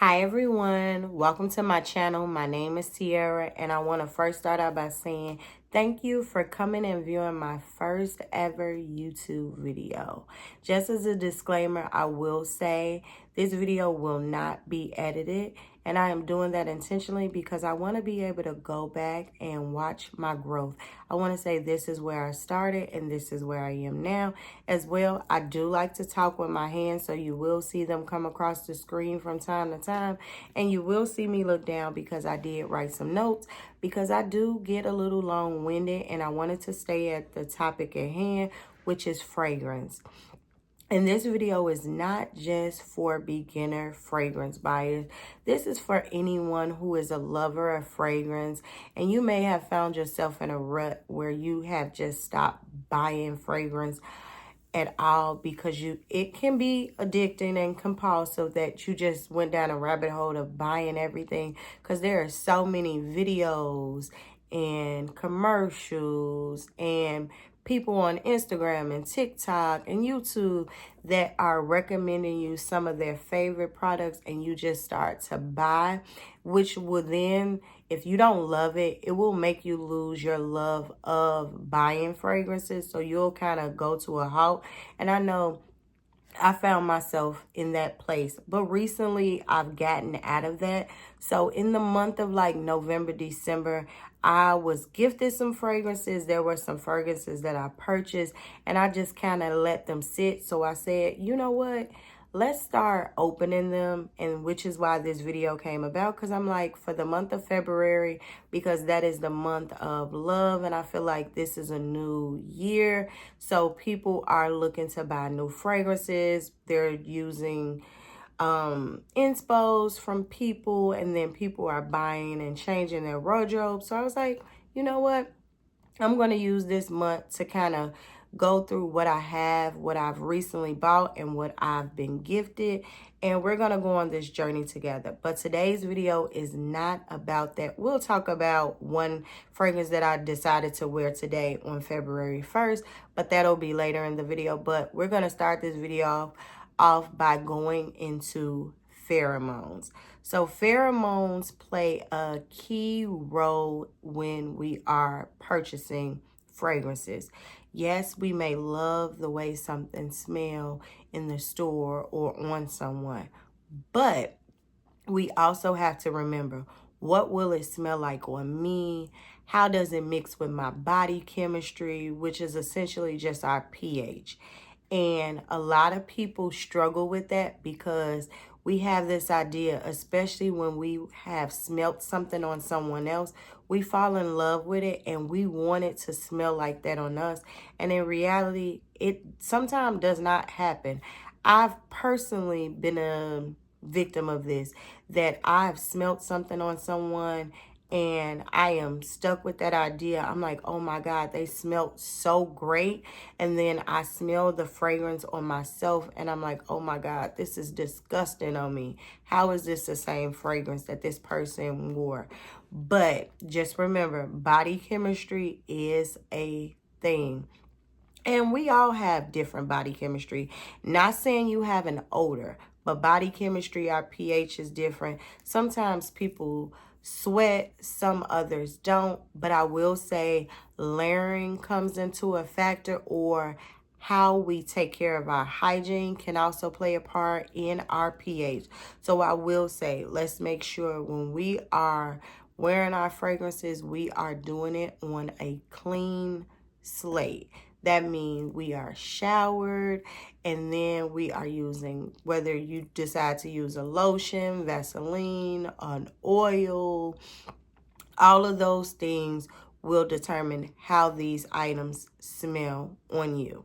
Hi everyone, welcome to my channel. My name is Tiara and I want to first start out by saying thank you for coming and viewing my first ever YouTube video. Just as a disclaimer, I will say this video will not be edited, and I am doing that intentionally because I want to be able to go back and watch my growth. I want to say this is where I started and this is where I am now. As well, I do like to talk with my hands, so you will see them come across the screen from time to time, and you will see me look down because I did write some notes, because I do get a little long-winded and I wanted to stay at the topic at hand, which is fragrance. And this video is not just for beginner fragrance buyers. This is for anyone who is a lover of fragrance, and you may have found yourself in a rut where you have just stopped buying fragrance at all because it can be addicting and compulsive, that you just went down a rabbit hole of buying everything, because there are so many videos and commercials and people on Instagram and TikTok and YouTube that are recommending you some of their favorite products, and you just start to buy, which will then, if you don't love it, it will make you lose your love of buying fragrances. So you'll kind of go to a halt. And I know I found myself in that place, but recently I've gotten out of that. So in the month of like November, December, I was gifted some fragrances. There were some fragrances that I purchased and I just kind of let them sit. So I said, you know what? Let's start opening them, and which is why this video came about, because I'm like, for the month of February, because that is the month of love, and I feel like this is a new year, so people are looking to buy new fragrances. They're using inspos from people, and then people are buying and changing their wardrobe. So I was like, you know what? I'm going to use this month to kind of go through what I have, what I've recently bought, and what I've been gifted. And we're going to go on this journey together. But today's video is not about that. We'll talk about one fragrance that I decided to wear today on February 1st, but that'll be later in the video. But we're going to start this video off by going into pheromones. So pheromones play a key role when we are purchasing fragrances. Yes, we may love the way something smells in the store or on someone, but we also have to remember, what will it smell like on me? How does it mix with my body chemistry, which is essentially just our pH? And a lot of people struggle with that because we have this idea, especially when we have smelt something on someone else, we fall in love with it and we want it to smell like that on us. And in reality, it sometimes does not happen. I've personally been a victim of this, that I've smelt something on someone and I am stuck with that idea. I'm like, oh my God, they smelled so great. And then I smell the fragrance on myself and I'm like, oh my God, this is disgusting on me. How is this the same fragrance that this person wore? But just remember, body chemistry is a thing. And we all have different body chemistry. Not saying you have an odor, but body chemistry, our pH is different. Sometimes people sweat, some others don't. But I will say layering comes into a factor, or how we take care of our hygiene can also play a part in our pH. So I will say, let's make sure when we are wearing our fragrances, we are doing it on a clean slate. That means we are showered, and then we are using, whether you decide to use a lotion, Vaseline, an oil, all of those things will determine how these items smell on you.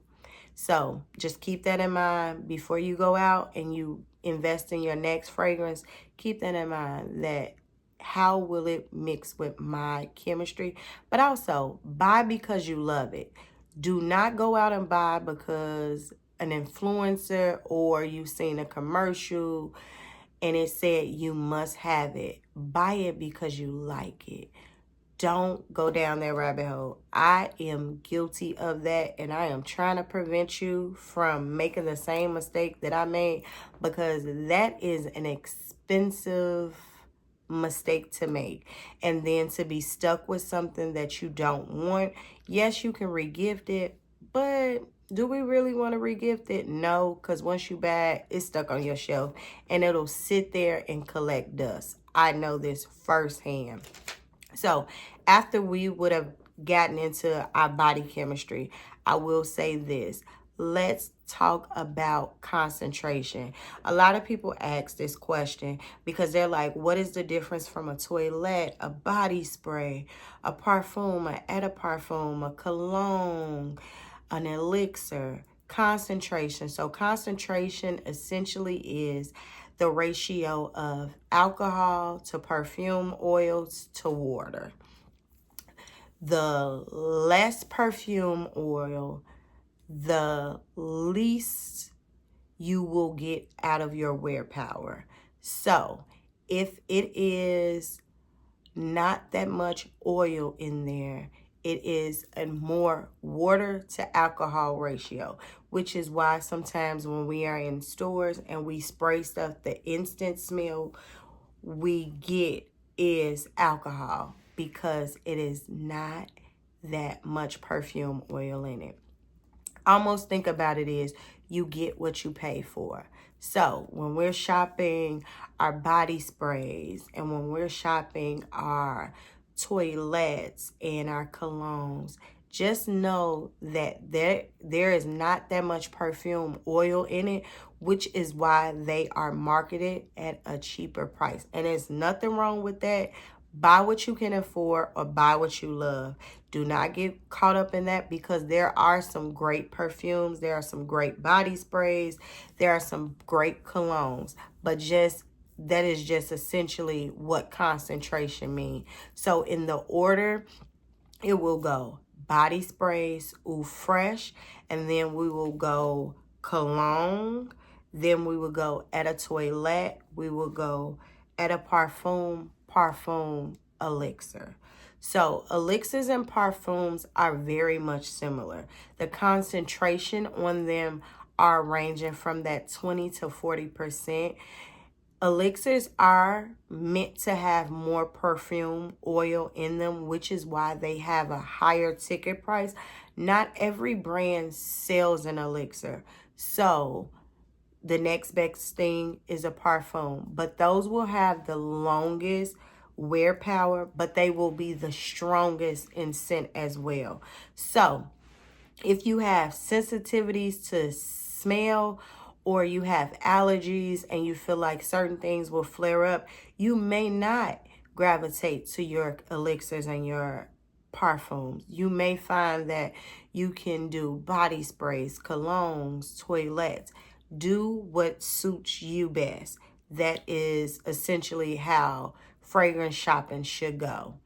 So just keep that in mind before you go out and you invest in your next fragrance. Keep that in mind, that how will it mix with my chemistry? But also, buy because you love it. Do not go out and buy because an influencer or you've seen a commercial and it said you must have it. Buy it because you like it. Don't go down that rabbit hole. I am guilty of that, and I am trying to prevent you from making the same mistake that I made, because that is an expensive mistake to make, and then to be stuck with something that you don't want. Yes, you can regift it, but do we really want to regift it? No, because once you buy it, it's stuck on your shelf and it'll sit there and collect dust. I know this firsthand. So after we would have gotten into our body chemistry, I will say this. Let's talk about concentration. A lot of people ask this question because they're like, what is the difference from a toilette, a body spray, a parfum, a eau de parfum, a cologne, an elixir? Concentration. So concentration essentially is the ratio of alcohol to perfume oils to water. The less perfume oil, the least you will get out of your wear power. So if it is not that much oil in there, it is a more water to alcohol ratio, which is why sometimes when we are in stores and we spray stuff, the instant smell we get is alcohol, because it is not that much perfume oil in it. Almost think about it as you get what you pay for. So when we're shopping our body sprays and when we're shopping our toilettes and our colognes, just know that there is not that much perfume oil in it, which is why they are marketed at a cheaper price. And there's nothing wrong with that. Buy what you can afford or buy what you love. Do not get caught up in that, because there are some great perfumes. There are some great body sprays. There are some great colognes. But that is just essentially what concentration means. So in the order, it will go body sprays, Eau Fresh, and then we will go cologne. Then we will go eau de toilette. We will go eau de parfum, elixir. So elixirs and parfums are very much similar. The concentration on them are ranging from that 20 to 40%. Elixirs are meant to have more perfume oil in them, which is why they have a higher ticket price. Not every brand sells an elixir. So the next best thing is a parfum, but those will have the longest wear power, but they will be the strongest in scent as well. So if you have sensitivities to smell, or you have allergies and you feel like certain things will flare up, you may not gravitate to your elixirs and your parfums. You may find that you can do body sprays, colognes, toilettes. Do what suits you best. That is essentially how fragrance shopping should go.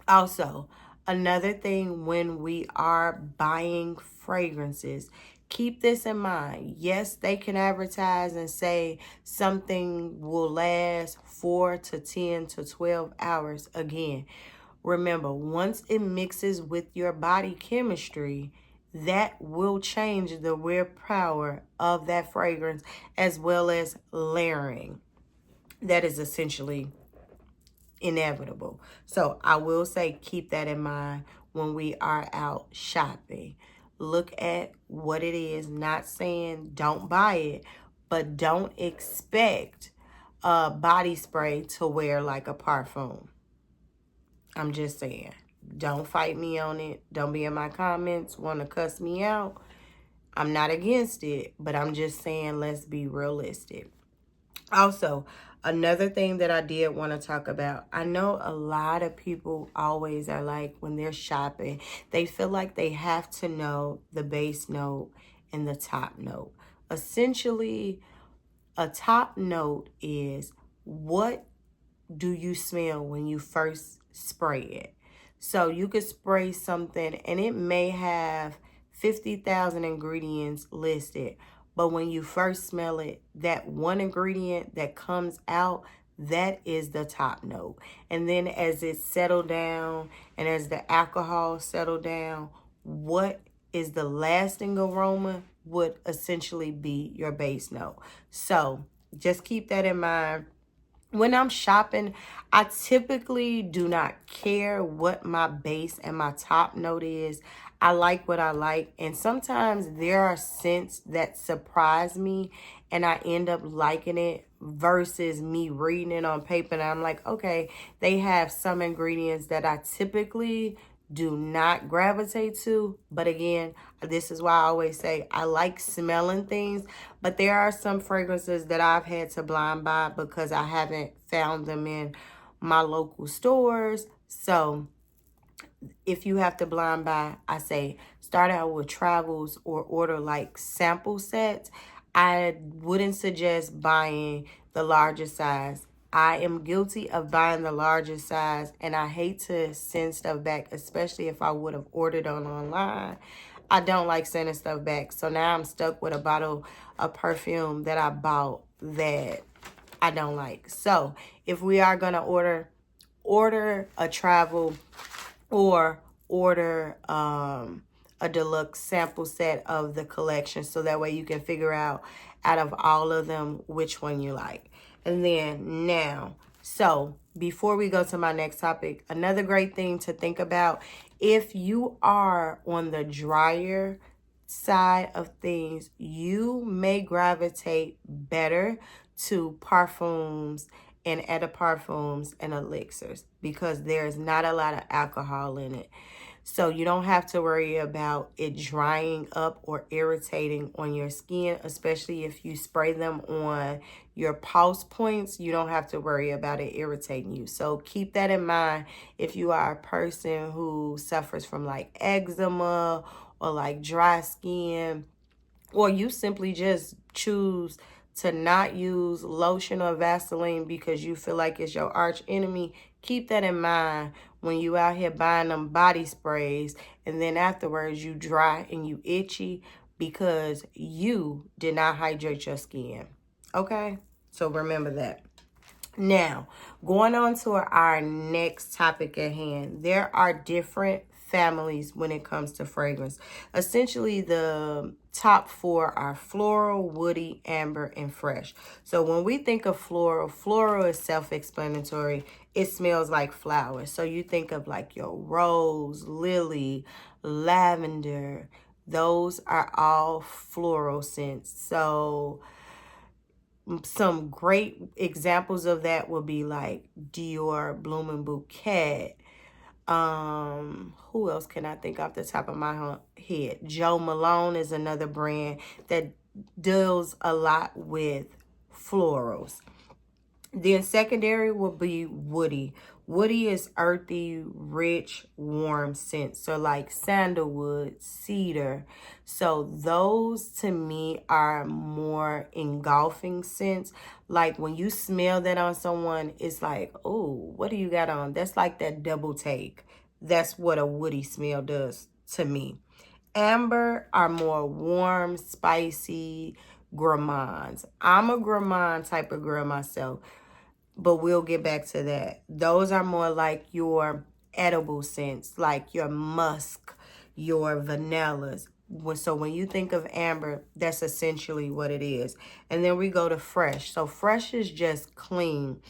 Also, another thing when we are buying fragrances, keep this in mind. Yes, they can advertise and say something will last 4 to 10 to 12 hours. Again, remember, once it mixes with your body chemistry, that will change the wear power of that fragrance, as well as layering. That is essentially inevitable. So I will say, keep that in mind when we are out shopping. Look at what it is. Not saying don't buy it, but don't expect a body spray to wear like a parfum. I'm just saying. Don't fight me on it. Don't be in my comments want to cuss me out. I'm not against it, but I'm just saying, let's be realistic. Also, another thing that I did want to talk about, I know a lot of people always are like, when they're shopping, they feel like they have to know the base note and the top note. Essentially, a top note is, what do you smell when you first spray it? So you could spray something and it may have 50,000 ingredients listed, but when you first smell it, that one ingredient that comes out, that is the top note. And then as it settled down and as the alcohol settled down, what is the lasting aroma would essentially be your base note. So just keep that in mind. when I'm shopping, I typically do not care what my base and my top note is. I like what I like. And sometimes there are scents that surprise me and I end up liking it versus me reading it on paper. And I'm like, okay, they have some ingredients that I typically do not gravitate to. But again, this is why I always say I like smelling things, but there are some fragrances that I've had to blind buy because I haven't found them in my local stores. So if you have to blind buy, I say start out with travels or order like sample sets. I wouldn't suggest buying the largest size. I am guilty of buying the largest size, and I hate to send stuff back, especially if I would have ordered on online. I don't like sending stuff back. So now I'm stuck with a bottle of perfume that I bought that I don't like. So if we are going to order a travel or order a deluxe sample set of the collection, so that way you can figure out of all of them which one you like. And then now, so before we go to my next topic, another great thing to think about, if you are on the drier side of things, you may gravitate better to parfums and eau de parfums and elixirs because there's not a lot of alcohol in it. So you don't have to worry about it drying up or irritating on your skin, especially if you spray them on your pulse points. You don't have to worry about it irritating you. So keep that in mind if you are a person who suffers from like eczema or like dry skin, or you simply just choose to not use lotion or Vaseline because you feel like it's your arch enemy. Keep that in mind when you out here buying them body sprays and then afterwards you dry and you itchy because you did not hydrate your skin. Okay? So remember that. Now, going on to our next topic at hand, there are different families when it comes to fragrance. Essentially, the top four are floral, woody, amber, and fresh. So when we think of floral, floral is self-explanatory. It smells like flowers. So you think of like your rose, lily, lavender. Those are all floral scents. So some great examples of that would be like Dior Blooming Bouquet. Who else can I think off the top of my head? Jo Malone is another brand that deals a lot with florals. Then secondary will be woody. Woody is earthy, rich, warm scents. So like sandalwood, cedar. So those to me are more engulfing scents. Like when you smell that on someone, it's like, oh, what do you got on? That's like that double take. That's what a woody smell does to me. Amber are more warm, spicy gourmands. I'm a gourmand type of girl myself, but we'll get back to that. Those are more like your edible scents, like your musk, your vanillas. So when you think of amber, that's essentially what it is. And then we go to fresh. So fresh is just clean.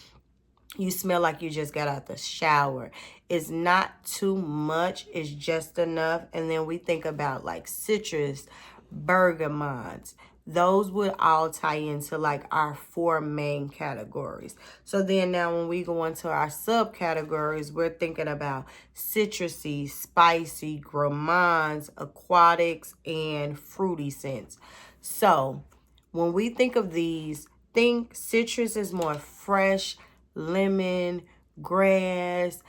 You smell like you just got out the shower. It's not too much. It's just enough. And then we think about like citrus, bergamots. Those would all tie into like our four main categories. So then now when we go into our subcategories, we're thinking about citrusy, spicy, gourmands, aquatics, and fruity scents. So when we think of these, think citrus is more fresh, lemon, grass.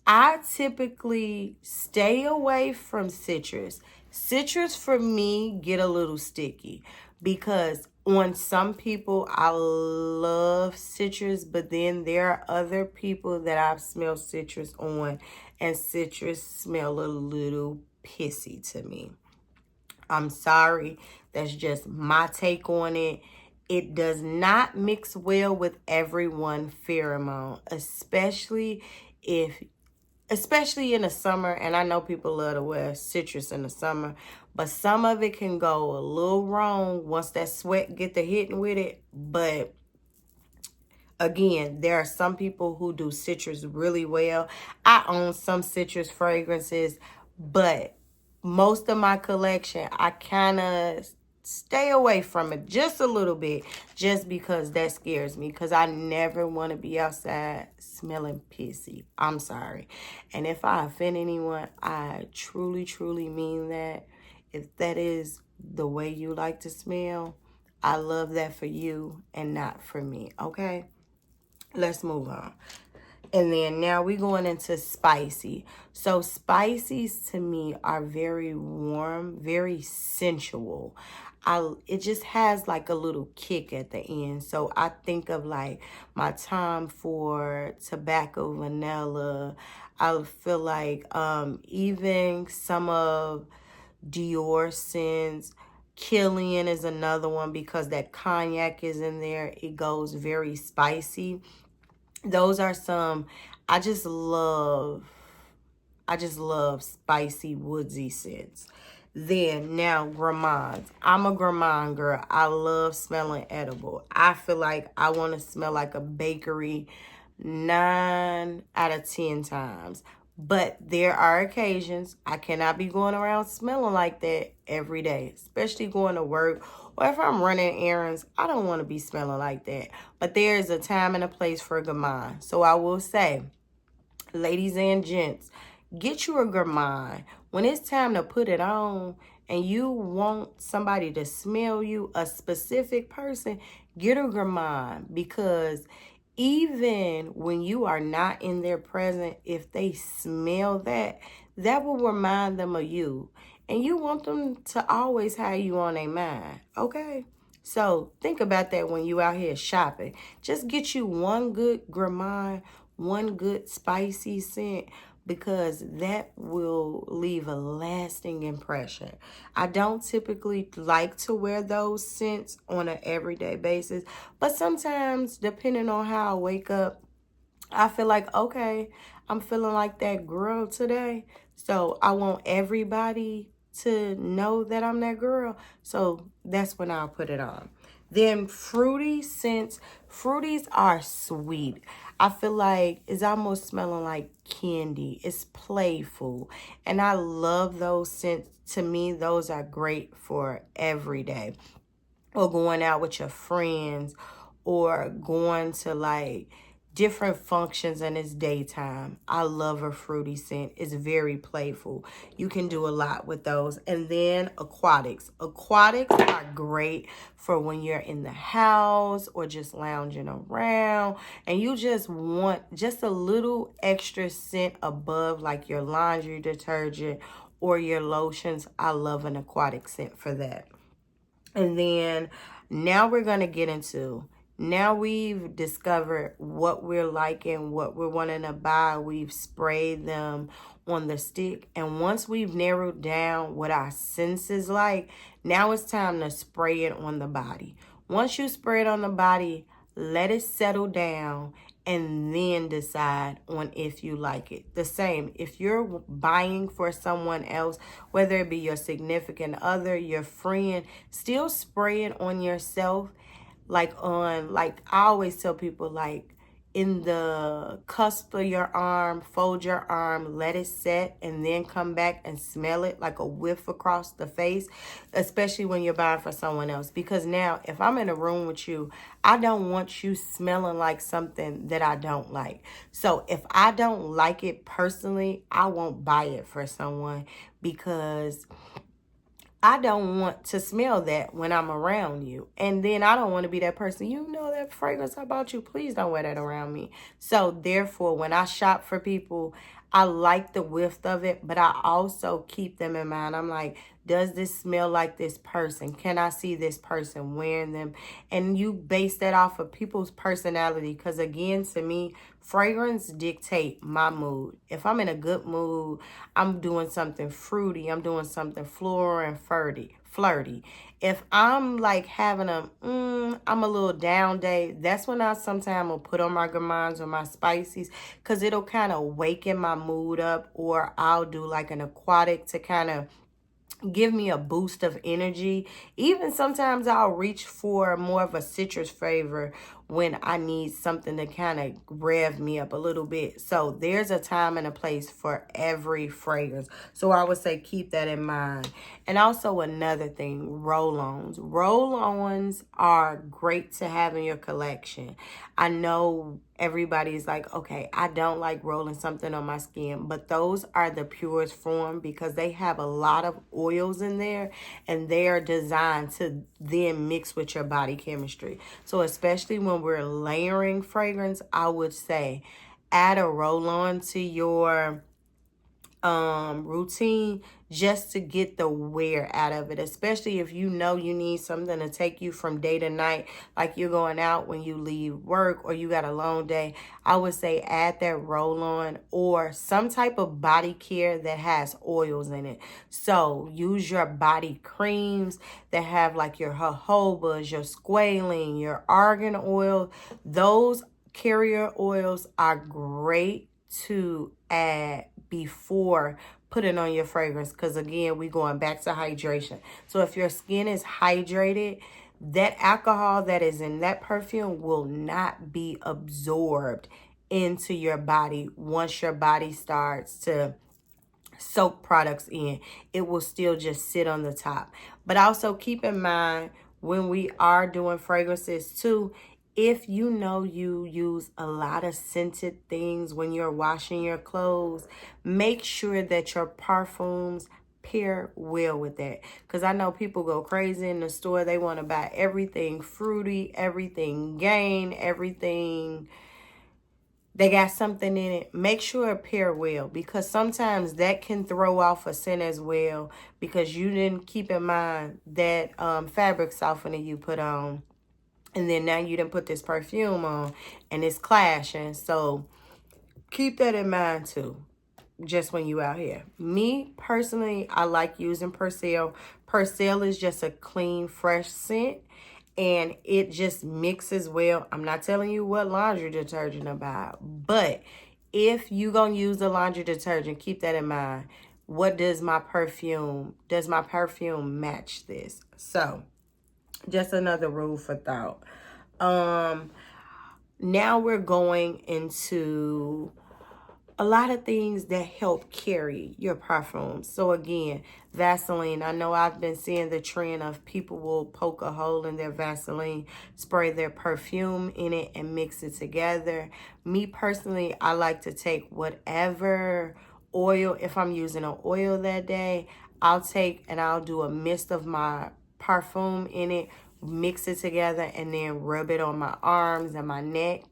I typically stay away from citrus. Citrus for me get a little sticky because on some people I love citrus, but then there are other people that I've smelled citrus on and citrus smell a little pissy to me. I'm sorry. That's just my take on it. It does not mix well with everyone pheromone, especially in the summer. And I know people love to wear citrus in the summer, but some of it can go a little wrong once that sweat get to hitting with it. But Again, there are some people who do citrus really well. I own some citrus fragrances, but most of my collection, I kind of stay away from it just a little bit, just because that scares me, because I never want to be outside smelling pissy. I'm sorry. And if I offend anyone, I truly, truly mean that. If that is the way you like to smell, I love that for you and not for me, okay? Let's move on. And then now we're going into spicy. So spices to me are very warm, very sensual. It just has like a little kick at the end. So I think of like my Tom Ford tobacco vanilla. I feel like even some of Dior scents. Killian is another one because that cognac is in there. It goes very spicy. Those are some, I just love spicy, woodsy scents. Then now gourmands. I'm a gourmand girl. I love smelling edible. I feel like I want to smell like a bakery 9 out of 10 times. But there are occasions I cannot be going around smelling like that every day, especially going to work or if I'm running errands. I don't want to be smelling like that. But there is a time and a place for a gourmand. So I will say, ladies and gents, get you a gourmand. When it's time to put it on and you want somebody to smell you, a specific person, get a gourmand, because even when you are not in their presence, if they smell that, that will remind them of you. And you want them to always have you on their mind, okay? So think about that when you out here shopping. Just get you one good gourmand, one good spicy scent, because that will leave a lasting impression. I don't typically like to wear those scents on an everyday basis, but sometimes, depending on how I wake up, I feel like, okay, I'm feeling like that girl today. So I want everybody to know that I'm that girl. So that's when I'll put it on. Then fruity scents. Fruities are sweet. I feel like it's almost smelling like candy. It's playful. And I love those scents. To me, those are great for every day. Or going out with your friends, or going to like different functions and it's daytime. I love a fruity scent. It's very playful. You can do a lot with those. And then aquatics. Aquatics are great for when you're in the house or just lounging around and you just want just a little extra scent above like your laundry detergent or your lotions. I love an aquatic scent for that. And then now we're going to get into, now we've discovered what we're liking, what we're wanting to buy. We've sprayed them on the stick. And once we've narrowed down what our senses like, now it's time to spray it on the body. Once you spray it on the body, let it settle down and then decide on if you like it. The same, if you're buying for someone else, whether it be your significant other, your friend, still spray it on yourself. Like I always tell people, like in the cusp of your arm, fold your arm, let it set, and then come back and smell it like a whiff across the face, especially when you're buying for someone else. Because now, if I'm in a room with you, I don't want you smelling like something that I don't like. So if I don't like it personally, I won't buy it for someone, because I don't want to smell that when I'm around you. And then I don't want to be that person, you know that fragrance I bought you, please don't wear that around me. So therefore, when I shop for people, I like the whiff of it, but I also keep them in mind. I'm like, does this smell like this person? Can I see this person wearing them? And you base that off of people's personality, because again, to me, fragrance dictate my mood. If I'm in a good mood, I'm doing something fruity, I'm doing something floral and flirty. If I'm like having I'm a little down day, that's when I sometimes will put on my gourmands or my spices, because it'll kind of waken my mood up. Or I'll do like an aquatic to kind of give me a boost of energy. Even sometimes I'll reach for more of a citrus flavor when I need something to kind of rev me up a little bit. So there's a time and a place for every fragrance. So I would say keep that in mind. And also another thing, roll-ons. Roll-ons are great to have in your collection. I know everybody's like, okay, I don't like rolling something on my skin, but those are the purest form because they have a lot of oils in there and they are designed to then mix with your body chemistry. So especially when we're layering fragrance, I would say add a roll-on to your routine just to get the wear out of it, especially if you know you need something to take you from day to night, like you're going out when you leave work or you got a long day. I would say add that roll on or some type of body care that has oils in it. So use your body creams that have like your jojobas, your squalene, your argan oil. Those carrier oils are great to add before putting on your fragrance, because again, we going back to hydration. So if your skin is hydrated, that alcohol that is in that perfume will not be absorbed into your body. Once your body starts to soak products in, it will still just sit on the top. But also keep in mind, when we are doing fragrances too, if you know you use a lot of scented things when you're washing your clothes, make sure that your perfumes pair well with that. Because I know people go crazy in the store. They want to buy everything fruity, everything Gain, everything. They got something in it. Make sure it pair well, because sometimes that can throw off a scent as well because you didn't keep in mind that fabric softener you put on. And then now you didn't put this perfume on and it's clashing. So keep that in mind too, just when you out here. Me, personally, I like using Persil. Persil is just a clean, fresh scent. And it just mixes well. I'm not telling you what laundry detergent to buy. But if you going to use the laundry detergent, keep that in mind. What does my perfume match this? So just another rule for thought. Now we're going into a lot of things that help carry your perfumes. So again, Vaseline. I know I've been seeing the trend of people will poke a hole in their Vaseline, spray their perfume in it and mix it together. Me personally, I like to take whatever oil, if I'm using an oil that day, I'll take and I'll do a mist of my perfume in it, mix it together, and then rub it on my arms and my neck.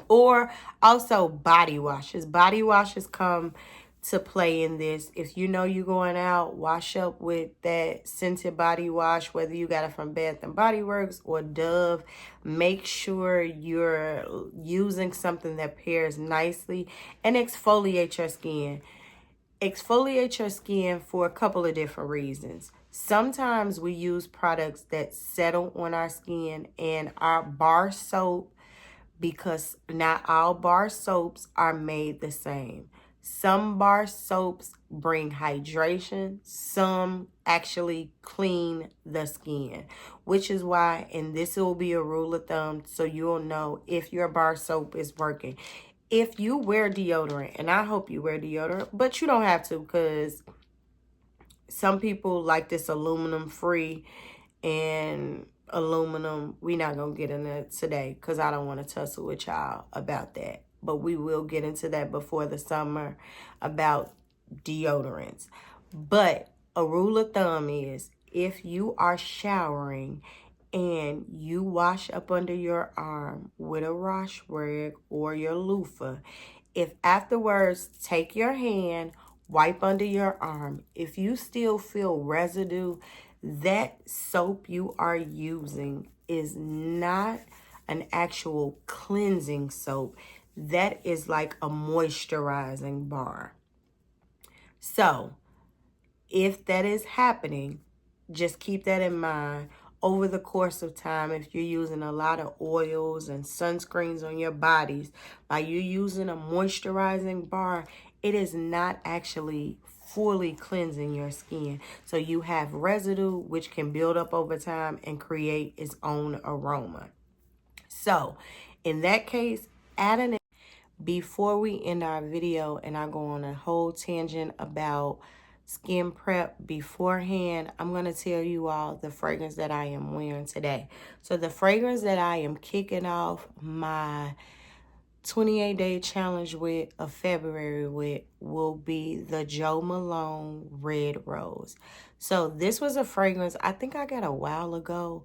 Or also body washes. Body washes come to play in this. If you know you're going out, wash up with that scented body wash, whether you got it from Bath and Body Works or Dove. Make sure you're using something that pairs nicely, and exfoliate your skin. Exfoliate your skin for a couple of different reasons. Sometimes we use products that settle on our skin, and our bar soap, because not all bar soaps are made the same. Some bar soaps bring hydration, some actually clean the skin, which is why, and this will be a rule of thumb so you'll know if your bar soap is working. If you wear deodorant, and I hope you wear deodorant, but you don't have to, because some people like this aluminum free and aluminum. We not gonna get into that today because I don't want to tussle with y'all about that, but we will get into that before the summer about deodorants. But a rule of thumb is, if you are showering and you wash up under your arm with a wash rag or your loofah, if afterwards, take your hand, wipe under your arm, if you still feel residue, that soap you are using is not an actual cleansing soap. That is like a moisturizing bar. So if that is happening, just keep that in mind. Over the course of time, if you're using a lot of oils and sunscreens on your bodies, like you're using a moisturizing bar, it is not actually fully cleansing your skin. So you have residue, which can build up over time and create its own aroma. So in that case, add an before we end our video and I go on a whole tangent about skin prep beforehand, I'm going to tell you all the fragrance that I am wearing today. So the fragrance that I am kicking off my 28-day challenge with of February with will be the Jo Malone Red Rose. So this was a fragrance I think I got a while ago,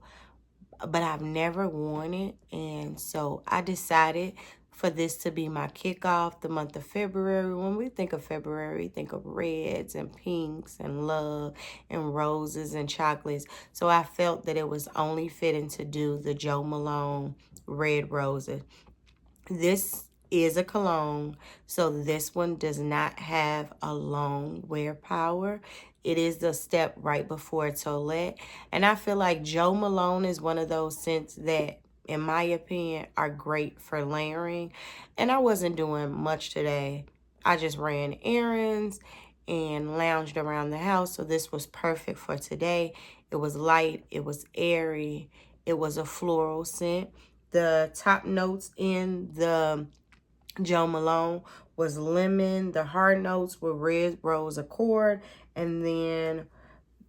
but I've never worn it. And so I decided for this to be my kickoff, the month of February. When we think of February, we think of reds and pinks and love and roses and chocolates. So I felt that it was only fitting to do the Jo Malone Red Roses. This is a cologne, so this one does not have a long wear power. It is the step right before toilette. And I feel like Jo Malone is one of those scents that, in my opinion, are great for layering. And I wasn't doing much today. I just ran errands and lounged around the house. So this was perfect for today. It was light. It was airy. It was a floral scent. The top notes in the Jo Malone was lemon. The hard notes were red rose accord. And then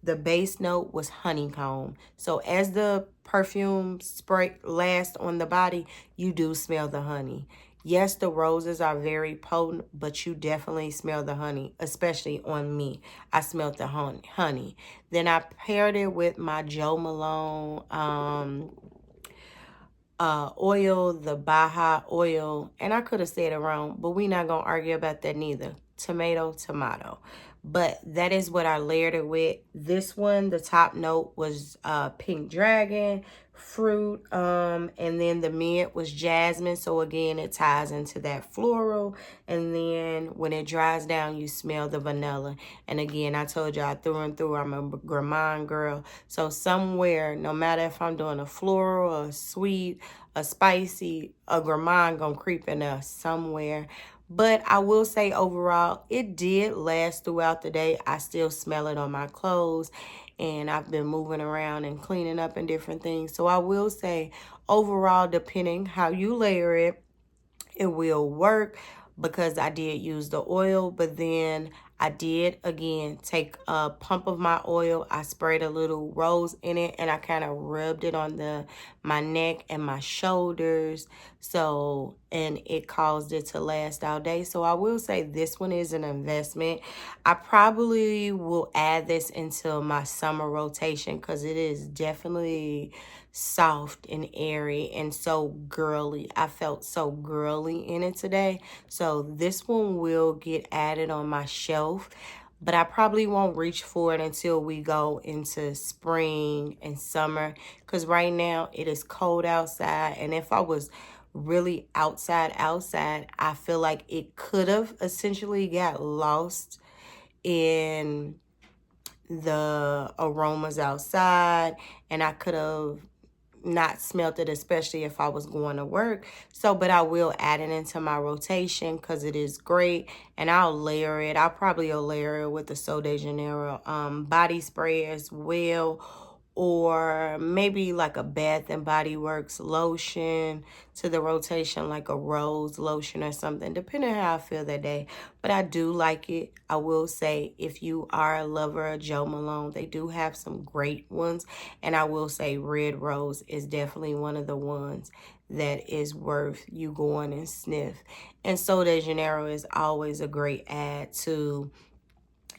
the base note was honeycomb. So as the perfume spray lasts on the body, you do smell the honey. Yes, the roses are very potent, but you definitely smell the honey, especially on me. I smelled the honey. Then I paired it with my Jo Malone oil, the Baja oil, and I could have said it wrong, but we not gonna argue about that neither. Tomato. But that is what I layered it with. This one, the top note was pink dragon, fruit, and then the mint was jasmine. So again, it ties into that floral. And then when it dries down, you smell the vanilla. And again, I told y'all through and through, I'm a gourmand girl. So somewhere, no matter if I'm doing a floral, a sweet, a spicy, a gourmand gonna creep in there somewhere. But I will say overall, it did last throughout the day. I still smell it on my clothes. And I've been moving around and cleaning up and different things. So I will say overall, depending how you layer it, it will work because I did use the oil. But then I did, again, take a pump of my oil. I sprayed a little rose in it and I kind of rubbed it on my neck and my shoulders. So, and it caused it to last all day. So I will say this one is an investment. I probably will add this into my summer rotation because it is definitely soft and airy and so girly. I felt so girly in it today. So this one will get added on my shelf, but I probably won't reach for it until we go into spring and summer because right now it is cold outside. And if I was really outside, I feel like it could have essentially got lost in the aromas outside and I could have not smelt it, especially if I was going to work. So, but I will add it into my rotation because it is great. And I'll layer it. I'll probably layer it with the Sol de Janeiro body spray as well. Or maybe like a Bath and Body Works lotion to the rotation, like a rose lotion or something, depending on how I feel that day. But I do like it. I will say, if you are a lover of Jo Malone, they do have some great ones. And I will say Red Rose is definitely one of the ones that is worth you going and sniff. And Sol de Janeiro is always a great add to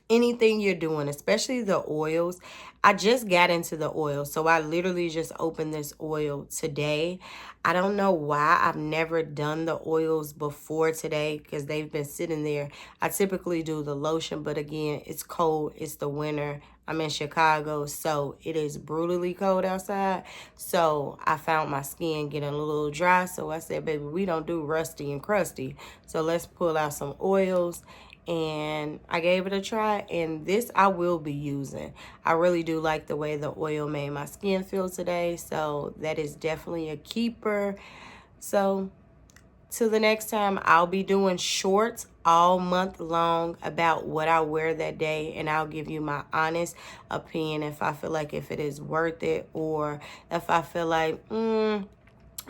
anything you're doing, especially the oils. I just got into the oil, so I literally just opened this oil today. I don't know why I've never done the oils before today because they've been sitting there. I typically do the lotion, but again, it's cold. It's the winter. I'm in Chicago, so it is brutally cold outside. So I found my skin getting a little dry, so I said, baby, we don't do rusty and crusty. So let's pull out some oils. And I gave it a try, and this I will be using. I really do like the way the oil made my skin feel today, so that is definitely a keeper. So till the next time, I'll be doing shorts all month long about what I wear that day, and I'll give you my honest opinion if I feel like if it is worth it, or if I feel like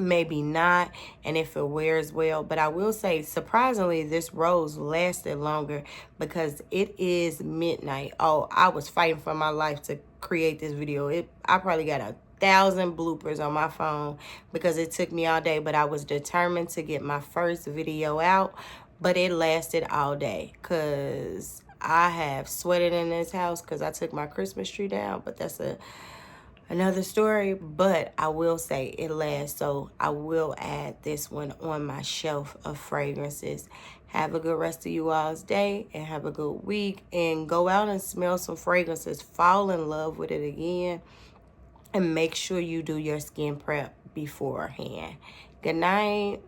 maybe not, and if it wears well. But I will say, surprisingly, this rose lasted longer because it is midnight. Oh, I was fighting for my life to create this video. I probably got 1,000 bloopers on my phone because it took me all day, but I was determined to get my first video out. But it lasted all day because I have sweated in this house because I took my Christmas tree down, but that's another story. But I will say it lasts, so I will add this one on my shelf of fragrances. Have a good rest of you all's day, and have a good week, and go out and smell some fragrances. Fall in love with it again, and make sure you do your skin prep beforehand. Good night.